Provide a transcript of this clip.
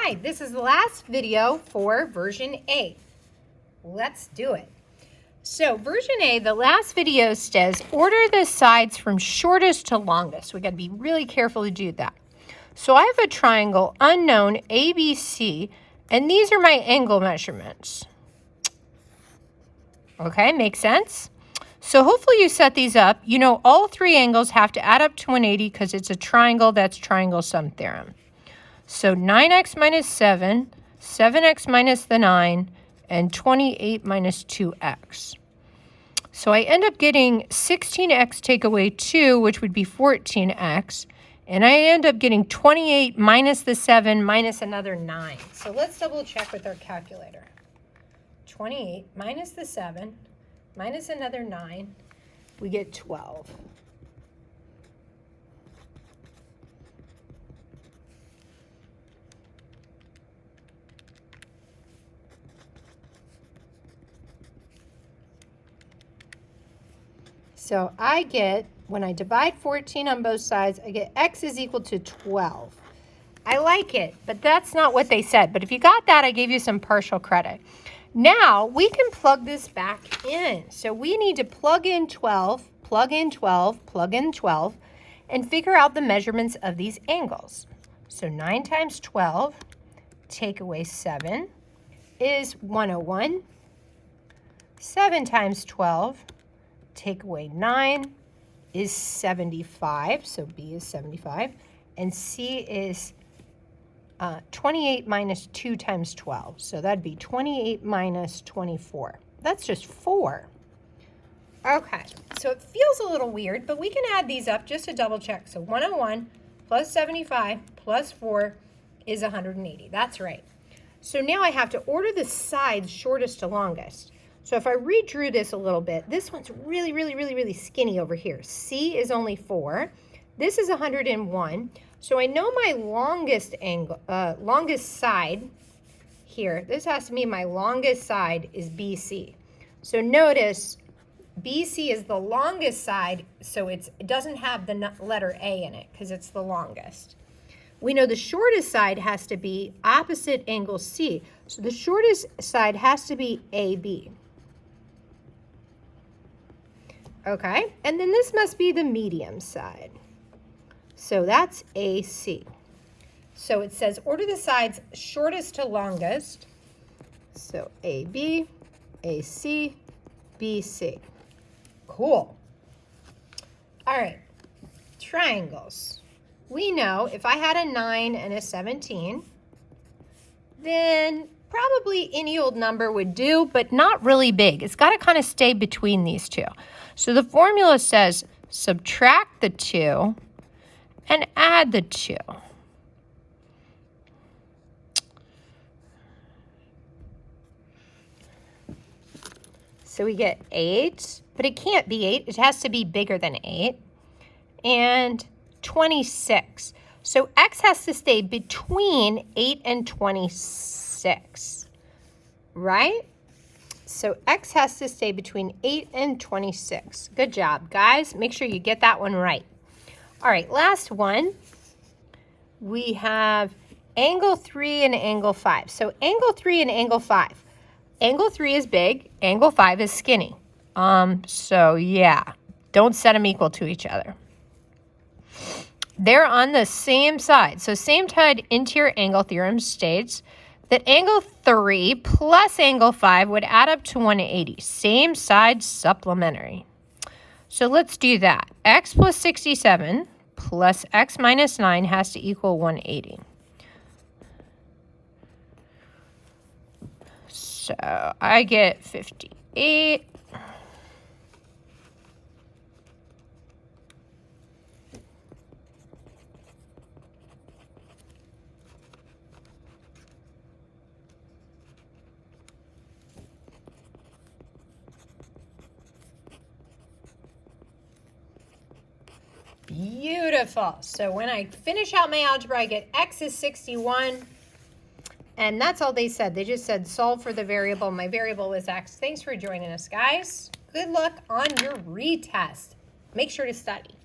right, this is the last video for version A. Let's do it. So version A, the last video says, order the sides from shortest to longest. We got to be really careful to do that. So I have a triangle unknown ABC, and these are my angle measurements. Okay, makes sense? So hopefully you set these up. You know all three angles have to add up to 180 because it's a triangle. That's triangle sum theorem. So 9x minus 7, 7x minus the 9, and 28 minus 2x. So I end up getting 16x take away 2, which would be 14x. And I end up getting 28 minus the 7 minus another 9. So let's double check with our calculator. 28 minus the 7 minus another 9, we get 12. So I get, when I divide 14 on both sides, I get x is equal to 12. I like it, but that's not what they said. But if you got that, I gave you some partial credit. Now we can plug this back in. So we need to plug in 12, plug in 12, plug in 12, and figure out the measurements of these angles. So 9 times 12, take away 7, is 101. 7 times 12, take away 9, is 75. So B is 75. And C is 28 minus 2 times 12. So that'd be 28 minus 24. That's just 4. Okay, so it feels a little weird, but we can add these up just to double check. So 101 plus 75 plus 4 is 180. That's right. So now I have to order the sides shortest to longest. So if I redrew this a little bit, this one's really skinny over here. C is only 4. This is 101. So I know my longest angle, longest side here. This has to mean my longest side is BC. So notice BC is the longest side, so it doesn't have the letter A in it because it's the longest. We know the shortest side has to be opposite angle C. So the shortest side has to be AB. Okay, and then this must be the medium side. So that's AC. So it says order the sides shortest to longest. So AB, AC, BC. Cool. All right, triangles. We know if I had a 9 and a 17, then probably any old number would do, but not really big. It's got to kind of stay between these two. So the formula says subtract the 2 and add the 2. So we get 8, but it can't be 8. It has to be bigger than 8. And 26. So x has to stay between 8 and 26, right? So x has to stay between 8 and 26. Good job, guys. Make sure you get that one right. All right, last one. We have angle 3 and angle 5. So angle 3 and angle 5. Angle 3 is big. Angle 5 is skinny. So yeah, don't set them equal to each other. They're on the same side. So same side interior angle theorem states that angle 3 plus angle 5 would add up to 180. Same side supplementary. So let's do that. X plus 67 plus x minus 9 has to equal 180. So I get 58. Beautiful. So when I finish out my algebra, I get x is 61. And that's all they said. They just said solve for the variable. My variable was x. Thanks for joining us, guys. Good luck on your retest. Make sure to study.